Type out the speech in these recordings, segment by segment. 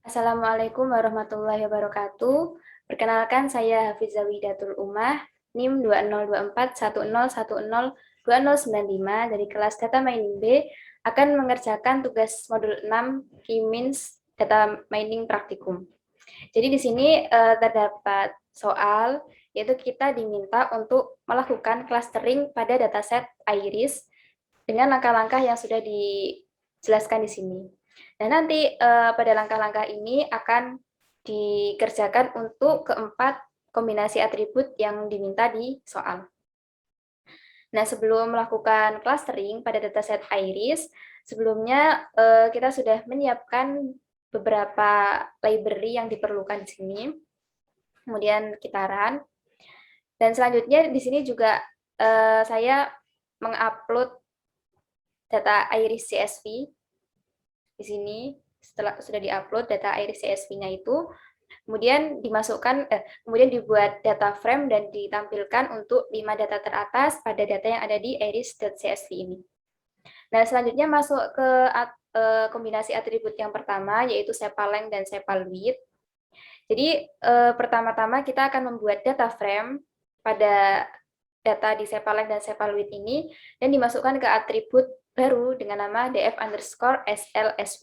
Assalamualaikum warahmatullahi wabarakatuh. Perkenalkan, saya Hafizah Widatul Umah, NIM 202410102095 dari kelas Data Mining B, akan mengerjakan tugas modul 6 Key Means Data Mining Praktikum. Jadi di sini terdapat soal, yaitu kita diminta untuk melakukan clustering pada dataset IRIS dengan langkah-langkah yang sudah dijelaskan di sini. Nah, nanti pada langkah-langkah ini akan dikerjakan untuk keempat kombinasi atribut yang diminta di soal. Nah, sebelum melakukan clustering pada dataset IRIS, sebelumnya kita sudah menyiapkan beberapa library yang diperlukan di sini, kemudian kitaran, dan selanjutnya di sini juga saya mengupload data iris CSV di sini. Setelah sudah diupload data iris CSV-nya itu, kemudian kemudian dibuat data frame dan ditampilkan untuk 5 data teratas pada data yang ada di iris.csv ini. Nah, selanjutnya masuk ke kombinasi atribut yang pertama, yaitu sepal-length dan sepal-width. Jadi pertama-tama kita akan membuat data frame pada data di sepal-length dan sepal-width ini dan dimasukkan ke atribut baru dengan nama df_slsw.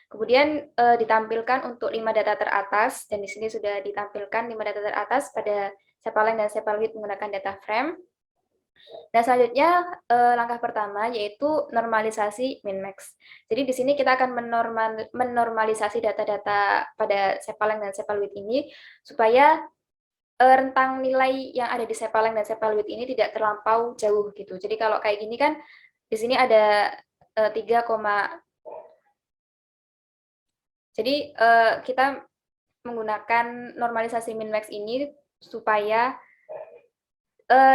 Kemudian ditampilkan untuk 5 data teratas, dan di sini sudah ditampilkan 5 data teratas pada sepal-length dan sepal-width menggunakan data frame. Dan selanjutnya langkah pertama yaitu normalisasi min-max. Jadi di sini kita akan menormalisasi data-data pada sepal-length dan sepal-width ini supaya rentang nilai yang ada di sepal-length dan sepal-width ini tidak terlampau jauh gitu. Jadi kalau kayak gini kan di sini ada 3, jadi kita menggunakan normalisasi min-max ini supaya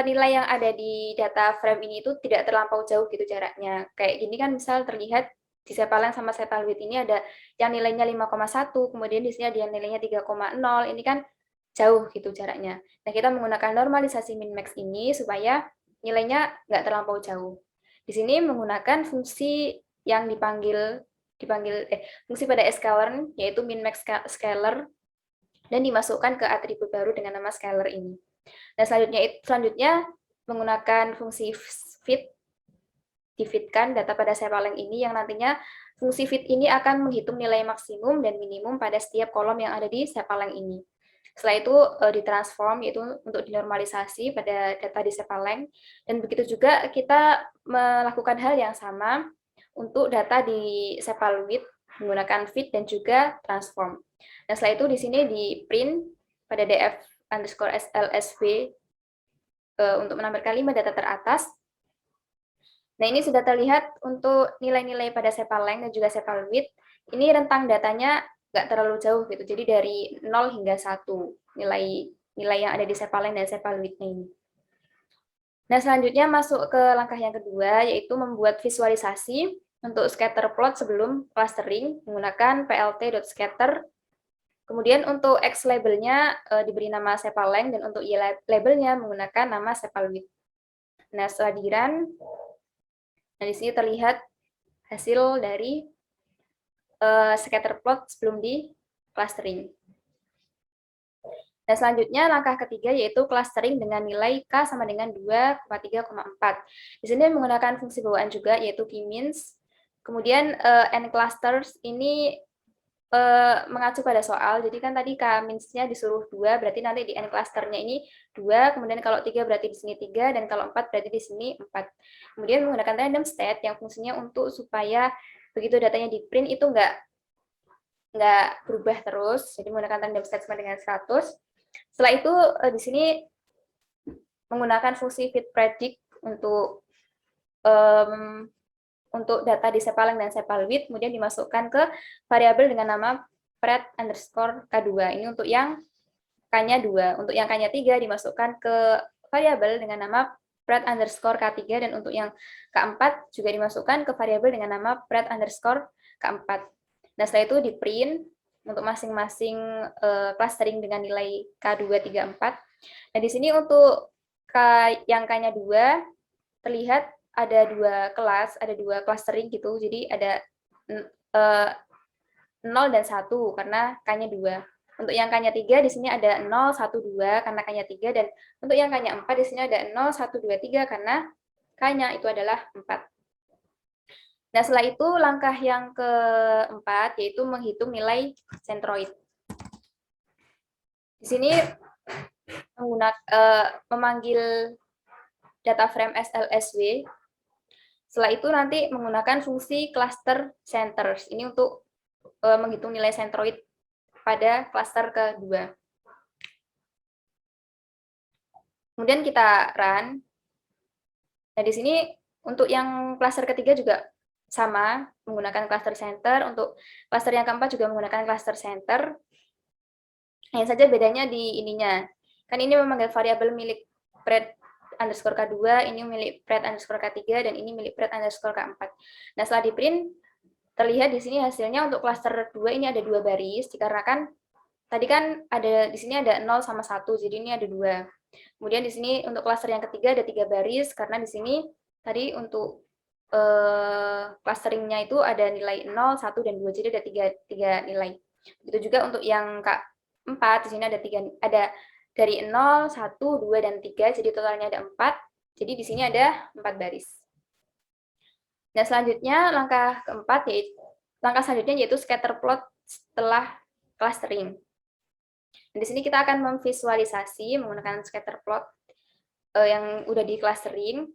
nilai yang ada di data frame ini itu tidak terlampau jauh gitu jaraknya. Kayak gini kan misal terlihat di sepal-length sama sepal-width ini ada yang nilainya 5,1, kemudian di sini ada yang nilainya 3,0, ini kan jauh gitu jaraknya. Nah, kita menggunakan normalisasi min-max ini supaya nilainya nggak terlampau jauh. Di sini menggunakan fungsi yang fungsi pada scalar, yaitu min-max scalar, dan dimasukkan ke atribut baru dengan nama scalar ini. Dan selanjutnya menggunakan fungsi fit, di-fitkan data pada sepal-length ini yang nantinya fungsi fit ini akan menghitung nilai maksimum dan minimum pada setiap kolom yang ada di sepal-length ini. Setelah itu ditransform, yaitu untuk dinormalisasi pada data di sepal-length, dan begitu juga kita melakukan hal yang sama untuk data di sepal-width menggunakan fit dan juga transform. Nah, setelah itu di sini di print pada df_slsv untuk menampilkan 5 data teratas. Nah, ini sudah terlihat untuk nilai-nilai pada sepal-length dan juga sepal-width. Ini rentang datanya nggak terlalu jauh gitu. Jadi dari 0 hingga 1 nilai yang ada di sepal-length dan sepal-width-nya ini. Nah, selanjutnya masuk ke langkah yang kedua, yaitu membuat visualisasi untuk scatter plot sebelum clustering menggunakan plt.scatter. Kemudian untuk X labelnya diberi nama sepal-length, dan untuk Y labelnya menggunakan nama sepal-width. Nah, setelah di-run, nah di sini terlihat hasil dari scatter plot sebelum di clustering. Nah, selanjutnya langkah ketiga yaitu clustering dengan nilai K sama dengan 2,3,4. Di sini menggunakan fungsi bawaan juga yaitu K-means. Kemudian N clusters ini mengacu pada soal. Jadi kan tadi K-means-nya disuruh 2, berarti nanti di N cluster-nya ini 2, kemudian kalau 3 berarti di sini 3, dan kalau 4 berarti di sini 4. Kemudian menggunakan random state yang fungsinya untuk supaya begitu datanya di print itu nggak berubah terus. Jadi menggunakan random state sama dengan 100. Setelah itu di sini menggunakan fungsi fit predict untuk data di sepal-length dan sepal-width, kemudian dimasukkan ke variabel dengan nama pred_k2. Ini untuk yang k-nya 2. Untuk yang k-nya 3 dimasukkan ke variabel dengan nama pred_k3, dan untuk yang k4 juga dimasukkan ke variabel dengan nama pred_k4. Nah, setelah itu di print untuk masing-masing clustering dengan nilai K2, 3, 4. Nah, di sini untuk yang K-nya 2 terlihat ada 2 kelas, ada 2 clustering gitu. Jadi ada 0 dan 1 karena K-nya 2. Untuk yang K-nya 3 di sini ada 0, 1, 2 karena K-nya 3, dan untuk yang K-nya 4 di sini ada 0, 1, 2, 3 karena K-nya itu adalah 4. Nah, setelah itu langkah yang keempat yaitu menghitung nilai sentroid. Di sini memanggil data frame SLSW. Setelah itu nanti menggunakan fungsi cluster centers. Ini untuk menghitung nilai sentroid pada cluster kedua. Kemudian kita run. Nah, di sini untuk yang cluster ketiga juga sama, menggunakan cluster center. Untuk cluster yang keempat juga menggunakan cluster center. Hanya saja bedanya di ininya. Kan ini memanggil variabel milik pred underscore K2, ini milik pred underscore K3, dan ini milik pred underscore K4. Nah, setelah di print, terlihat di sini hasilnya untuk cluster 2 ini ada 2 baris, dikarenakan tadi kan ada di sini ada 0 sama 1, jadi ini ada 2. Kemudian di sini untuk cluster yang ketiga ada 3 baris, karena di sini tadi untuk clusteringnya itu ada nilai 0, 1, dan 2, jadi ada 3 nilai. Begitu juga untuk yang K4, di sini ada dari 0, 1, 2, dan 3, jadi totalnya ada 4. Jadi di sini ada 4 baris. Nah, selanjutnya langkah keempat yaitu scatter plot setelah clustering. Dan di sini kita akan memvisualisasi menggunakan scatter plot yang udah di clustering.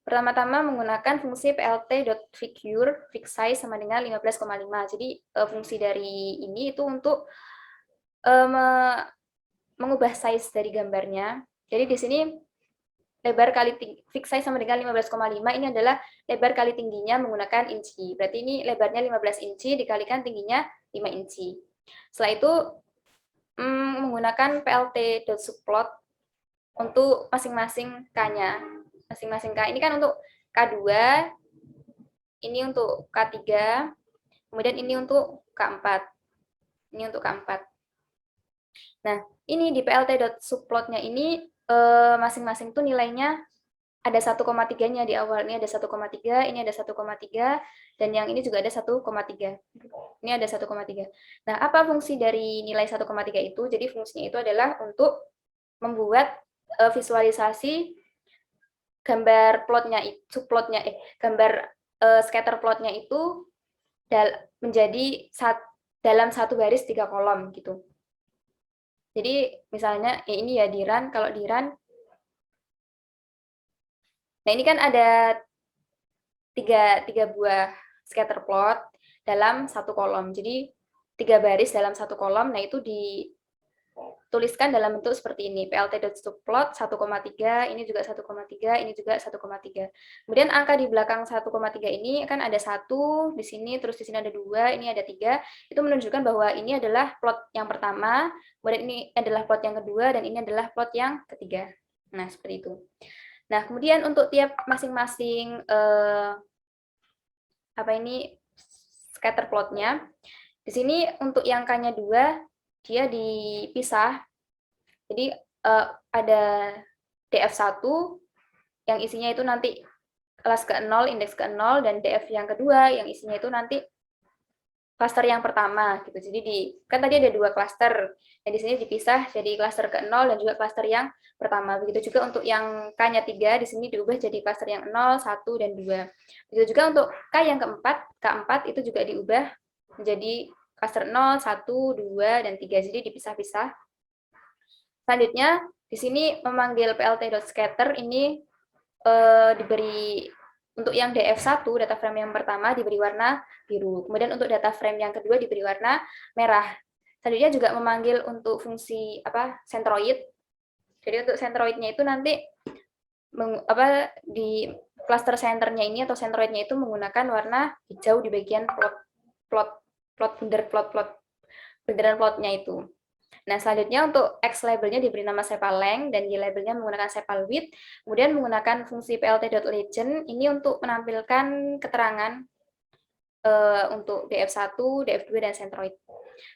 Pertama-tama menggunakan fungsi plt.figure fix size sama dengan 15,5. Jadi fungsi dari ini itu untuk mengubah size dari gambarnya. Jadi di sini lebar kali fix size sama dengan 15,5 ini adalah lebar kali tingginya menggunakan inci. Berarti ini lebarnya 15 inci dikalikan tingginya 5 inci. Setelah itu menggunakan plt.subplot untuk masing-masing K-nya. Masing-masing K. Ini kan untuk K2, ini untuk K3, kemudian ini untuk K4. Ini untuk K4. Nah, ini di plt.subplotnya ini masing-masing tuh nilainya ada 1,3-nya di awal. Ini ada 1,3, ini ada 1,3, dan yang ini juga ada 1,3. Ini ada 1,3. Nah, apa fungsi dari nilai 1,3 itu? Jadi fungsinya itu adalah untuk membuat visualisasi gambar plotnya, subplotnya, gambar scatter plotnya itu menjadi dalam satu baris 3 kolom gitu. Jadi misalnya ini ya di run, kalau di run, nah ini kan ada tiga buah scatter plot dalam satu kolom. Jadi 3 baris dalam satu kolom, nah itu dituliskan dalam bentuk seperti ini, plt.subplot 1,3, ini juga 1,3, ini juga 1,3. Kemudian angka di belakang 1,3 ini kan ada 1 di sini, terus di sini ada 2, ini ada 3. Itu menunjukkan bahwa ini adalah plot yang pertama, kemudian ini adalah plot yang kedua, dan ini adalah plot yang ketiga. Nah, seperti itu. Nah, kemudian untuk tiap masing-masing scatter plotnya, di sini untuk yang K-nya 2, dia dipisah. Jadi ada DF1 yang isinya itu nanti kelas ke-0, indeks ke-0, dan DF yang kedua yang isinya itu nanti klaster yang pertama gitu. Jadi kan tadi ada 2 klaster. Dan di sini dipisah jadi klaster ke-0 dan juga klaster yang pertama. Begitu juga untuk yang K-nya 3 di sini diubah jadi klaster yang 0, 1, dan 2. Begitu juga untuk K yang keempat, K4 itu juga diubah menjadi klaster 0, 1, 2, dan 3. Jadi dipisah-pisah. Selanjutnya, di sini memanggil plt.scatter ini diberi untuk yang DF1, data frame yang pertama diberi warna biru. Kemudian untuk data frame yang kedua diberi warna merah. Selanjutnya juga memanggil untuk fungsi centroid. Jadi untuk centroidnya itu nanti di cluster centernya ini atau centroidnya itu menggunakan warna hijau di bagian bundaran plotnya itu. Nah, selanjutnya untuk X labelnya diberi nama sepal-length dan Y labelnya menggunakan sepal-width. Kemudian menggunakan fungsi plt.legend ini untuk menampilkan keterangan untuk DF1, DF2, dan centroid.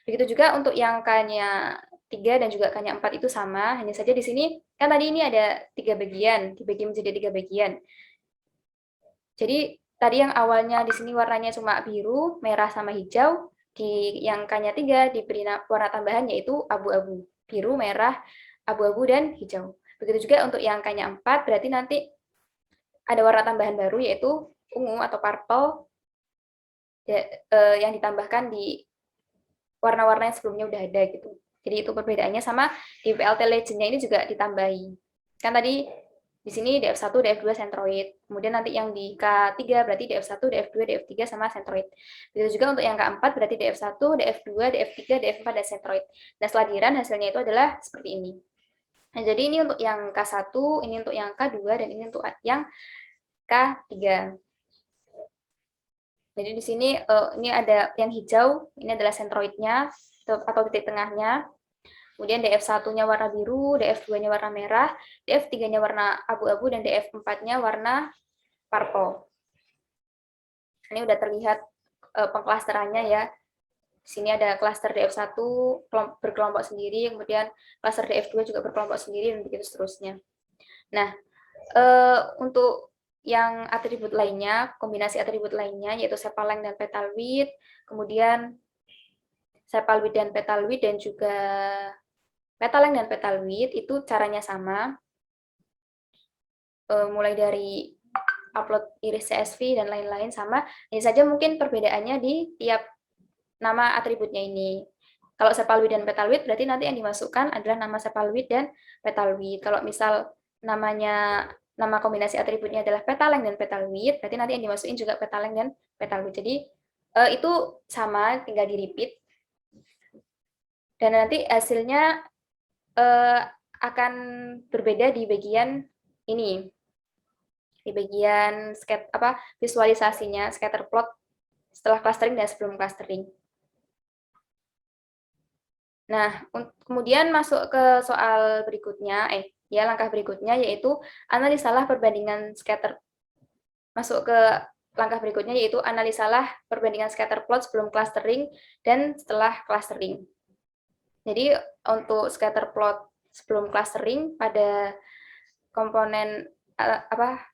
Begitu juga untuk yang K-nya 3 dan juga K-nya 4 itu sama, hanya saja di sini kan tadi ini ada 3 bagian, dibagi menjadi 3 bagian. Jadi tadi yang awalnya di sini warnanya cuma biru, merah, sama hijau, Di yang K-nya 3 diberi warna tambahan yaitu abu-abu, biru, merah, abu-abu, dan hijau. Begitu juga untuk yang K-nya 4, berarti nanti ada warna tambahan baru yaitu ungu atau purple yang ditambahkan di warna-warna yang sebelumnya udah ada gitu. Jadi itu perbedaannya, sama di PLT Legend-nya ini juga ditambahi. Kan tadi di sini DF1, DF2 Centroid. Kemudian nanti yang di K3 berarti DF1, DF2, DF3 sama Centroid. Begitu juga untuk yang K4 berarti DF1, DF2, DF3, DF4 dan Centroid. Nah, setelah diran hasilnya itu adalah seperti ini. Nah, jadi ini untuk yang K1, ini untuk yang K2, dan ini untuk yang K3. Jadi di sini ini ada yang hijau, ini adalah sentroidnya atau titik tengahnya. Kemudian DF1-nya warna biru, DF2-nya warna merah, DF3-nya warna abu-abu, dan DF4-nya warna purple. Ini udah terlihat pengklasterannya ya. Di sini ada klaster DF1 berkelompok sendiri, kemudian klaster DF2 juga berkelompok sendiri, dan begitu seterusnya. Nah, untuk yang atribut lainnya, kombinasi atribut lainnya, yaitu sepal length dan petal width, kemudian sepal width dan petal width, dan juga petal length dan petal width, itu caranya sama. Mulai dari upload iris CSV dan lain-lain sama. Ini saja mungkin perbedaannya di tiap nama atributnya ini. Kalau sepal width dan petal width, berarti nanti yang dimasukkan adalah nama sepal width dan petal width. Kalau misal nama kombinasi atributnya adalah petal length dan petal width, berarti nanti yang dimasukin juga petal length dan petal width. Jadi itu sama, tinggal di repeat. Dan nanti hasilnya akan berbeda di bagian ini, di bagian visualisasinya, scatter plot setelah clustering dan sebelum clustering. Nah, kemudian masuk ke soal berikutnya, langkah berikutnya yaitu analisalah perbandingan scatter. Masuk ke langkah berikutnya yaitu analisalah perbandingan scatter plot sebelum clustering dan setelah clustering. Jadi untuk scatter plot sebelum clustering pada komponen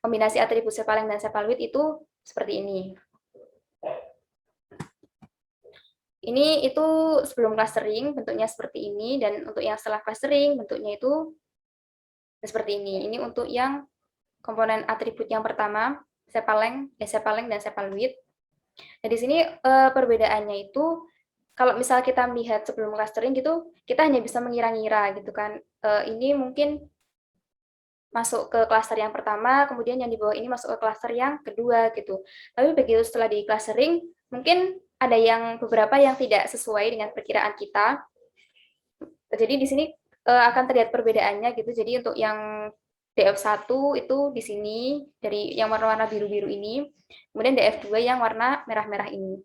kombinasi atribut sepal length dan sepal width itu seperti ini. Ini itu sebelum clustering bentuknya seperti ini, dan untuk yang setelah clustering bentuknya itu seperti ini. Ini untuk yang komponen atribut yang pertama, sepal length dan sepal width. Nah, di sini perbedaannya itu kalau misal kita melihat sebelum clustering gitu, kita hanya bisa mengira-ngira gitu kan. Ini mungkin masuk ke cluster yang pertama, kemudian yang di bawah ini masuk ke cluster yang kedua gitu. Tapi begitu setelah di clustering, mungkin ada beberapa yang tidak sesuai dengan perkiraan kita. Jadi di sini akan terlihat perbedaannya gitu. Jadi untuk yang DF1 itu di sini dari yang warna-warna biru-biru ini, kemudian DF2 yang warna merah-merah ini.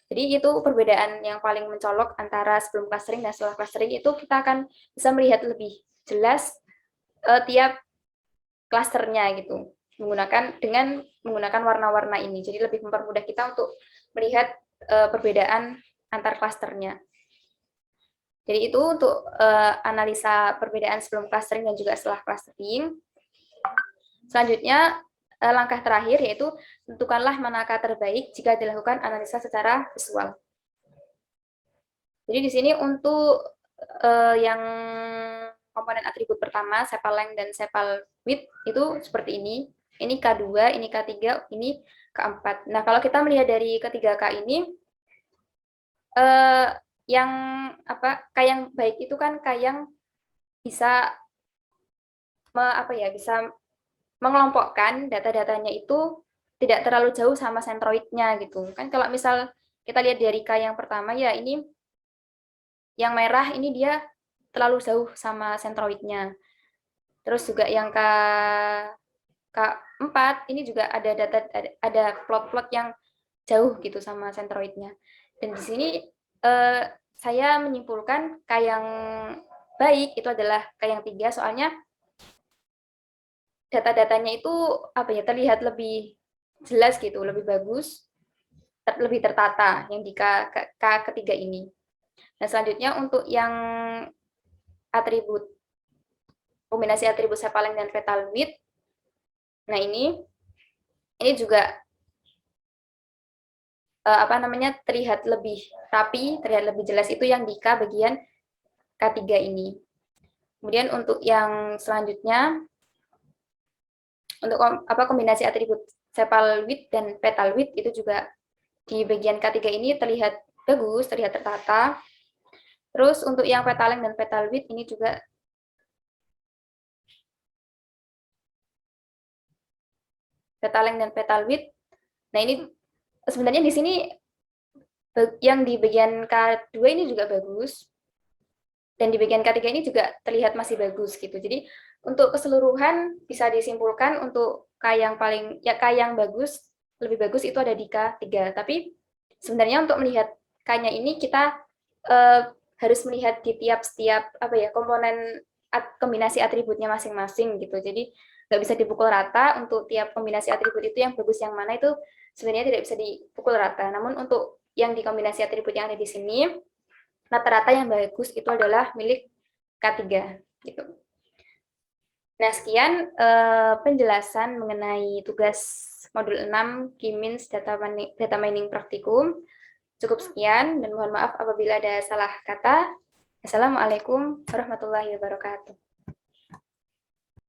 Jadi itu perbedaan yang paling mencolok antara sebelum clustering dan setelah clustering. Itu kita akan bisa melihat lebih jelas tiap klasternya gitu, dengan menggunakan warna-warna ini. Jadi lebih mempermudah kita untuk melihat perbedaan antar klasternya. Jadi itu untuk analisa perbedaan sebelum clustering dan juga setelah clustering. Selanjutnya, langkah terakhir yaitu tentukanlah manakah terbaik jika dilakukan analisa secara visual. Jadi di sini untuk yang komponen atribut pertama, sepal length dan sepal width, itu seperti ini. Ini K2, ini K3, ini K4. Nah, kalau kita melihat dari ketiga K ini, yang K yang baik itu kan K yang bisa bisa mengelompokkan data-datanya itu tidak terlalu jauh sama sentroidnya gitu. Kan kalau misal kita lihat dari K yang pertama ya, ini yang merah ini dia terlalu jauh sama sentroidnya. Terus juga yang K4 ini juga ada plot-plot yang jauh gitu sama sentroidnya. Dan di sini saya menyimpulkan K yang baik itu adalah K yang 3, soalnya data-datanya itu terlihat lebih jelas gitu, lebih bagus, lebih tertata yang di K ketiga ini. Nah, selanjutnya untuk yang kombinasi atribut sepal length dan petal width. Nah, ini juga terlihat lebih rapi, terlihat lebih jelas itu yang di K bagian K3 ini. Kemudian untuk yang selanjutnya, untuk kombinasi atribut sepal width dan petal width itu juga di bagian K3 ini terlihat bagus, terlihat tertata. Terus untuk yang petal length dan petal width ini juga petal length dan petal width. Nah, ini sebenarnya di sini yang di bagian K2 ini juga bagus. Dan di bagian K3 ini juga terlihat masih bagus gitu. Jadi untuk keseluruhan bisa disimpulkan untuk K yang bagus, lebih bagus itu ada di K3. Tapi sebenarnya untuk melihat K-nya ini kita harus melihat di setiap komponen kombinasi atributnya masing-masing gitu. Jadi nggak bisa dipukul rata untuk tiap kombinasi atribut itu yang bagus yang mana itu sebenarnya tidak bisa dipukul rata. Namun untuk yang di kombinasi atribut yang ada di sini rata-rata yang bagus itu adalah milik K3 gitu. Nah, sekian penjelasan mengenai tugas modul 6 K-means data mining praktikum. Cukup sekian dan mohon maaf apabila ada salah kata. Assalamualaikum warahmatullahi wabarakatuh.